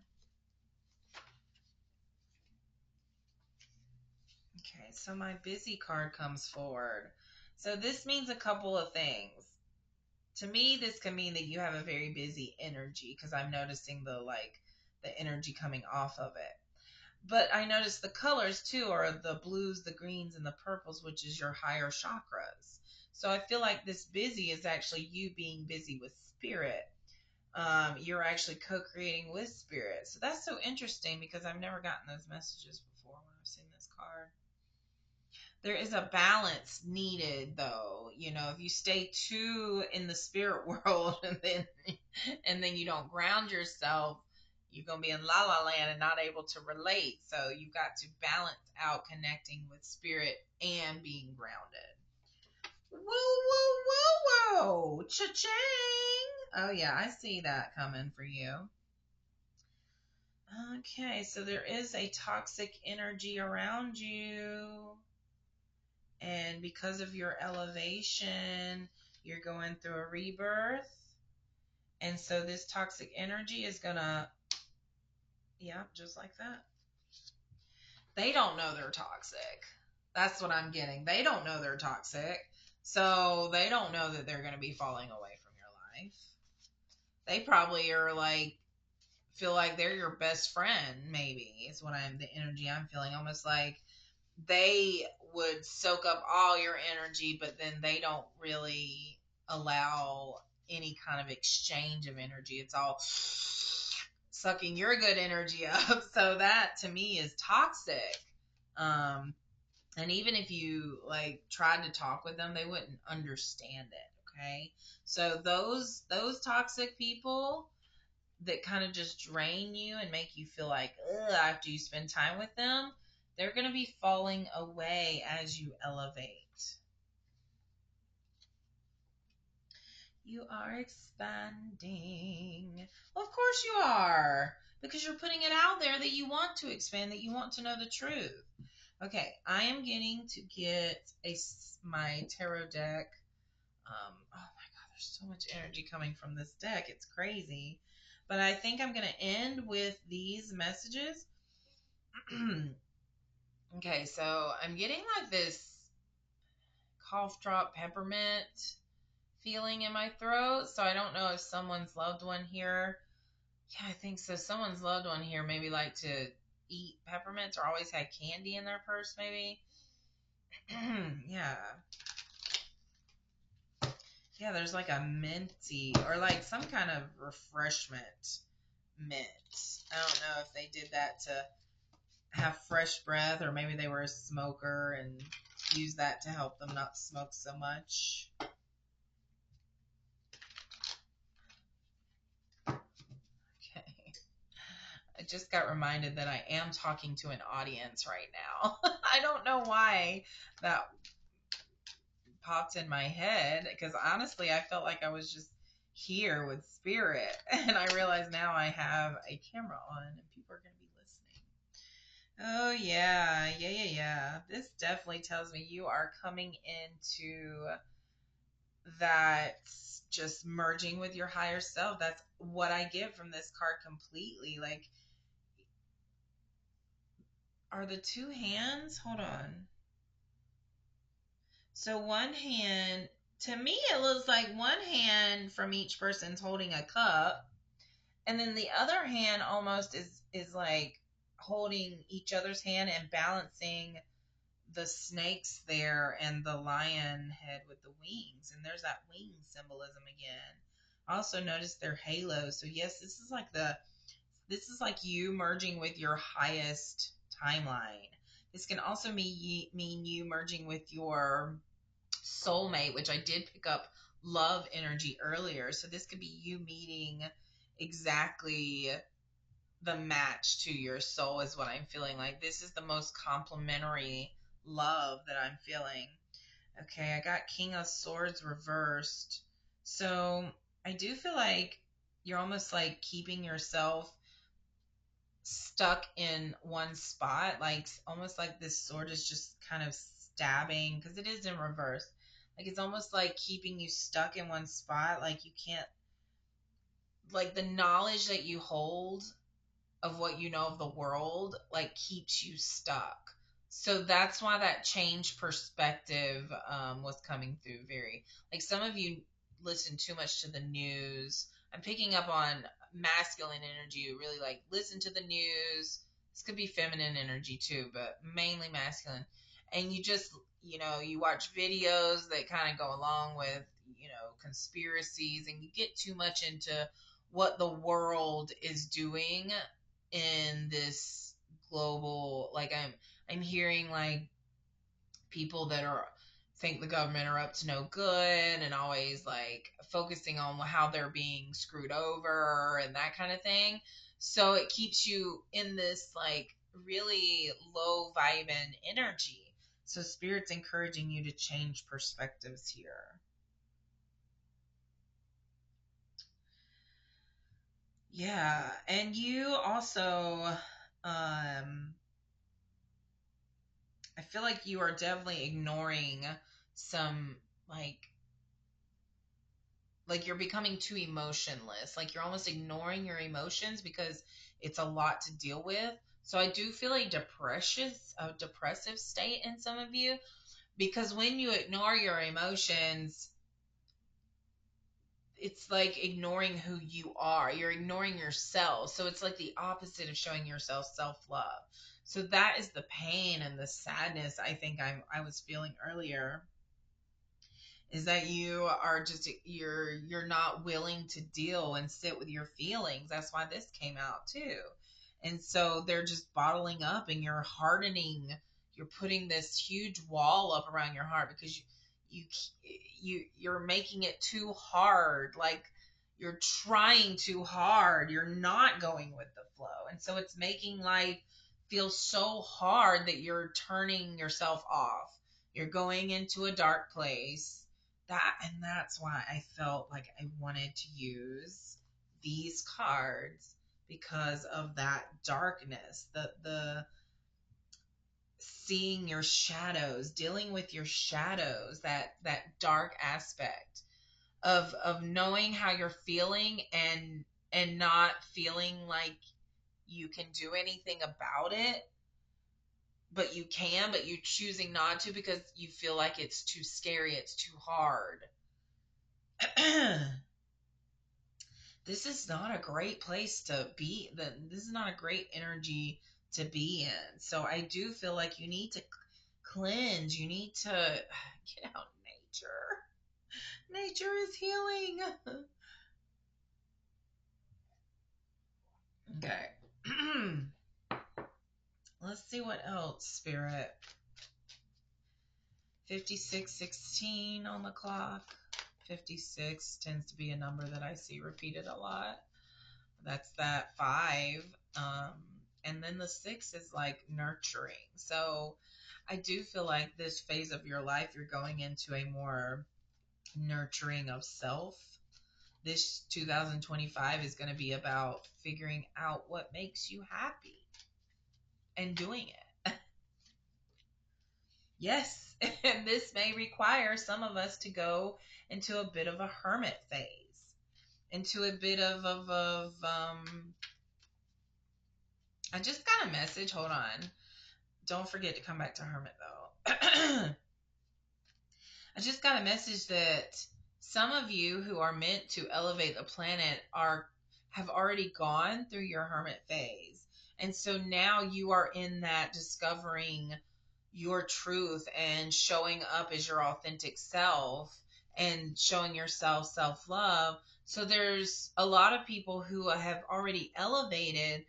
Okay, so my busy card comes forward. So this means a couple of things. To me, this can mean that you have a very busy energy, because I'm noticing the energy coming off of it. But I notice the colors too are the blues, the greens, and the purples, which is your higher chakras. So I feel like this busy is actually you being busy with spirit. You're actually co-creating with spirit. So that's so interesting, because I've never gotten those messages before when I've seen this card. There is a balance needed, though. If you stay too in the spirit world and then you don't ground yourself, you're going to be in la la land and not able to relate. So you've got to balance out connecting with spirit and being grounded. Woo, woo, woo, woo. Cha-ching. Oh, yeah, I see that coming for you. Okay, so there is a toxic energy around you. And because of your elevation, you're going through a rebirth. And so this toxic energy is gonna, yeah, just like that. They don't know they're toxic. That's what I'm getting. They don't know they're toxic. So they don't know that they're going to be falling away from your life. They probably are like, feel like they're your best friend, maybe, is what the energy I'm feeling. Almost like they would soak up all your energy, but then they don't really allow any kind of exchange of energy. It's all sucking your good energy up. So that to me is toxic. Um, and even if you like tried to talk with them, they wouldn't understand it. Okay. So those toxic people that kind of just drain you and make you feel like ugh, after you spend time with them, they're going to be falling away as you elevate. You are expanding. Well, of course you are, because you're putting it out there that you want to expand, that you want to know the truth. Okay, I am getting to get my tarot deck. Oh my God, there's so much energy coming from this deck. It's crazy. But I think I'm going to end with these messages. Okay, so I'm getting like this cough drop peppermint feeling in my throat. So I don't know if someone's loved one here. Yeah, I think so. Someone's loved one here maybe like to eat peppermints or always had candy in their purse, maybe. Yeah. Yeah, there's like a minty or like some kind of refreshment mint. I don't know if they did that to have fresh breath or maybe they were a smoker and use that to help them not smoke so much. Okay. I just got reminded that I am talking to an audience right now. I don't know why that popped in my head because honestly, I felt like I was just here with spirit. And I realize now I have a camera on and people are going to be listening. Oh, yeah. Yeah. This definitely tells me you are coming into that just merging with your higher self. That's what I get from this card completely. Like, are the two hands? Hold on. So one hand, to me, it looks like one hand from each person's holding a cup, and then the other hand almost is like holding each other's hand and balancing the snakes there and the lion head with the wings. And there's that wing symbolism again. I also noticed their halos. So yes, this is like you merging with your highest timeline. This can also mean you merging with your soulmate, which I did pick up love energy earlier. So this could be you meeting exactly the match to your soul, is what I'm feeling like. This is the most complementary love that I'm feeling. Okay, I got King of Swords reversed. So I do feel like you're almost like keeping yourself stuck in one spot, like almost like this sword is just kind of stabbing because it is in reverse. Like it's almost like keeping you stuck in one spot, like you can't, like the knowledge that you hold of what you know of the world like keeps you stuck. So that's why that change perspective was coming through very, like some of you listen too much to the news. I'm picking up on masculine energy. You really like listen to the news. This could be feminine energy too, but mainly masculine. And you just, you watch videos that kind of go along with, conspiracies, and you get too much into what the world is doing in this global, like I'm hearing like people that are think the government are up to no good and always like focusing on how they're being screwed over and that kind of thing. So it keeps you in this like really low vibing energy. So spirit's encouraging you to change perspectives here. Yeah, and you also I feel like you are definitely ignoring some like like you're becoming too emotionless. Like you're almost ignoring your emotions because it's a lot to deal with. So I do feel a depressive state in some of you, because when you ignore your emotions, it's like ignoring who you are. You're ignoring yourself. So it's like the opposite of showing yourself self-love. So that is the pain and the sadness I think I was feeling earlier, is that you are just you're not willing to deal and sit with your feelings. That's why this came out too. And so they're just bottling up, and you're hardening, you're putting this huge wall up around your heart because you you're making it too hard. Like you're trying too hard, you're not going with the flow, and so it's making life feel so hard that you're turning yourself off, you're going into a dark place. That's why I felt like I wanted to use these cards, because of that darkness, the seeing your shadows, dealing with your shadows, that dark aspect of knowing how you're feeling, and not feeling like you can do anything about it, but you can, but you choosing not to because you feel like it's too scary, it's too hard. This is not a great place to be. This is not a great energy to be in. So I do feel like you need to cleanse. You need to get out in nature. Nature is healing. Okay. Let's see what else, Spirit. 5616 on the clock. 56 tends to be a number that I see repeated a lot. That's that 5. Um, and then the 6 is like nurturing. So I do feel like this phase of your life, you're going into a more nurturing of self. This 2025 is going to be about figuring out what makes you happy and doing it. Yes, and this may require some of us to go into a bit of a hermit phase, into a bit of I just got a message. Hold on. Don't forget to come back to hermit though. I just got a message that some of you who are meant to elevate the planet have already gone through your hermit phase. And so now you are in that discovering your truth and showing up as your authentic self and showing yourself self-love. So there's a lot of people who have already elevated.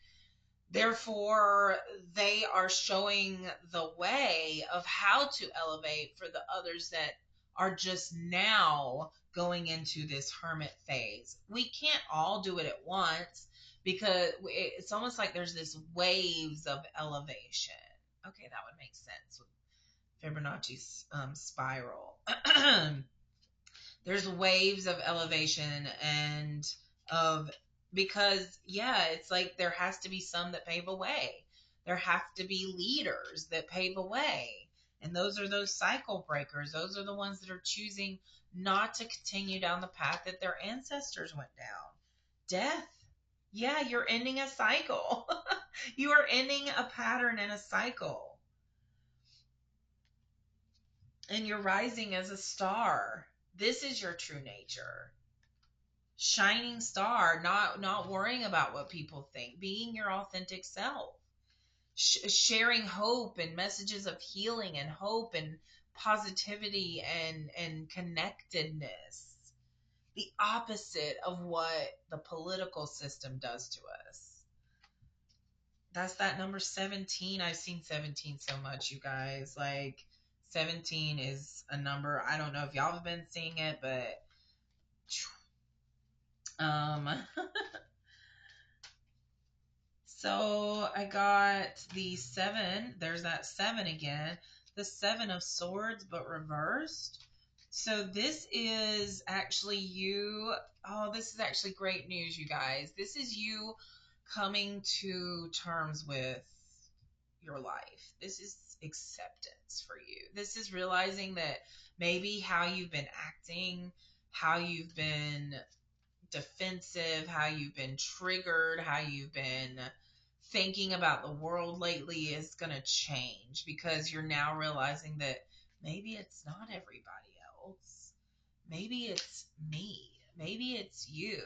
Therefore, they are showing the way of how to elevate for the others that are just now going into this hermit phase. We can't all do it at once because it's almost like there's this waves of elevation. Okay, that would make sense with Fibonacci's spiral. There's waves of elevation and of, because yeah, it's like there has to be some that pave a way. There have to be leaders that pave a way. And those are those cycle breakers. Those are the ones that are choosing not to continue down the path that their ancestors went down. Death. Yeah, you're ending a cycle. You are ending a pattern and a cycle. And you're rising as a star. This is your true nature. Shining star, not worrying about what people think, being your authentic self, sharing hope and messages of healing and hope and positivity and connectedness. The opposite of what the political system does to us. That's that number 17. I've seen 17 so much, you guys. Like 17 is a number. I don't know if y'all have been seeing it, but um so I got the 7. There's that 7 again. The 7 of Swords, but reversed. So this is actually you. Oh, this is actually great news, you guys. This is you coming to terms with your life. This is acceptance for you. This is realizing that maybe how you've been acting how you've been defensive, how you've been triggered, how you've been thinking about the world lately is going to change because you're now realizing that maybe it's not everybody else. Maybe it's me. Maybe it's you.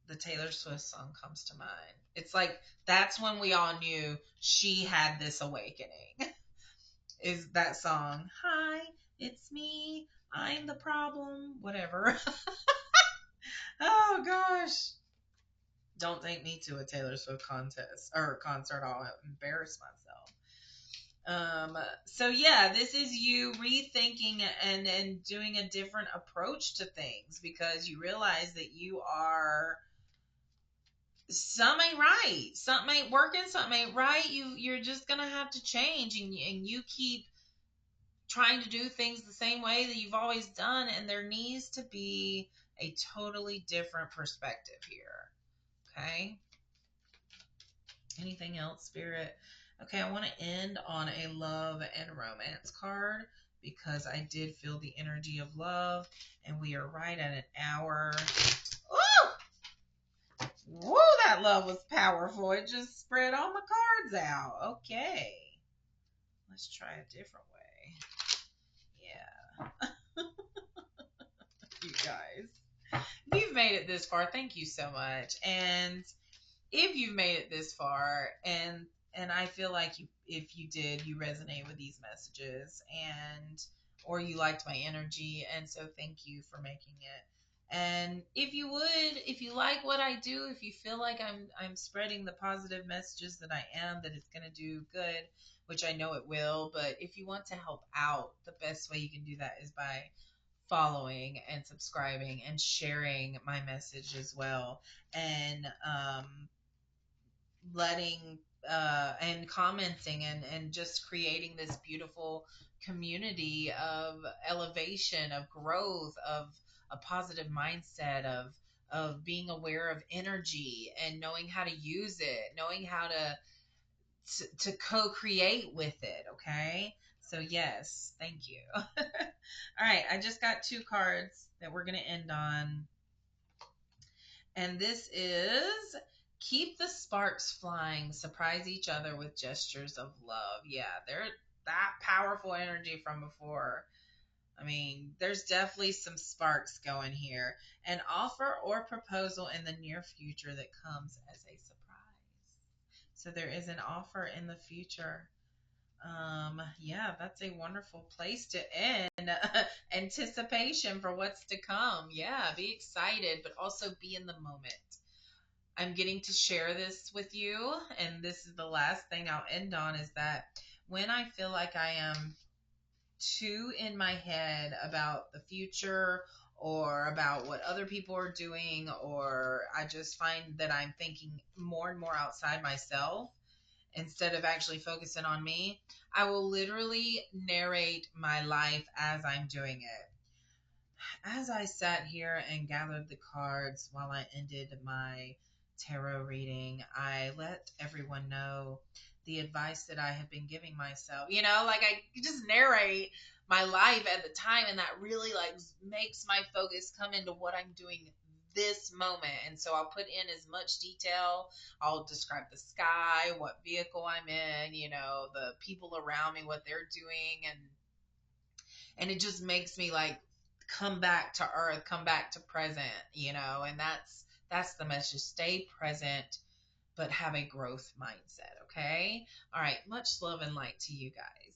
The Taylor Swift song comes to mind. It's like that's when we all knew she had this awakening. Is that song? Hi, it's me. I'm the problem. Whatever. Oh gosh. Don't take me to a Taylor Swift contest or concert. I'll embarrass myself. So yeah, this is you rethinking and doing a different approach to things because you realize that you are something ain't right, something ain't working, something ain't right. You're just gonna have to change, and you keep trying to do things the same way that you've always done, and there needs to be a totally different perspective here. Okay. Anything else, Spirit? Okay, I want to end on a love and romance card because I did feel the energy of love, and we are right at an hour. Woo! Woo, that love was powerful. It just spread all my cards out. Okay. Let's try a different way. Yeah. You guys. If you've made it this far, thank you so much. And if you've made it this far and I feel like if you did, you resonate with these messages and or you liked my energy, and so thank you for making it. And if you like what I do, if you feel like I'm spreading the positive messages that I am, that it's going to do good, which I know it will, but if you want to help out, the best way you can do that is by following and subscribing and sharing my message as well, and letting and commenting and just creating this beautiful community of elevation, of growth, of a positive mindset, of being aware of energy and knowing how to use it, knowing how to co-create with it. Okay, so yes, thank you. All right, I just got two cards that we're going to end on, and this is keep the sparks flying, surprise each other with gestures of love. Yeah, they're that powerful energy from before. I mean, there's definitely some sparks going here. An offer or proposal in the near future that comes as a surprise. So there is an offer in the future. Yeah, that's a wonderful place to end. Anticipation for what's to come. Yeah, be excited, but also be in the moment. I'm getting to share this with you, and this is the last thing I'll end on is that when I feel like I am too in my head about the future or about what other people are doing, or I just find that I'm thinking more and more outside myself instead of actually focusing on me, I will literally narrate my life as I'm doing it. As I sat here and gathered the cards while I ended my tarot reading, I let everyone know the advice that I have been giving myself. Like I just narrate my life at the time, and that really like makes my focus come into what I'm doing this moment. And so I'll put in as much detail. I'll describe the sky, what vehicle I'm in, the people around me, what they're doing, and it just makes me like come back to earth, come back to present, and that's the message. Stay present, but have a growth mindset. Okay. All right. Much love and light to you guys.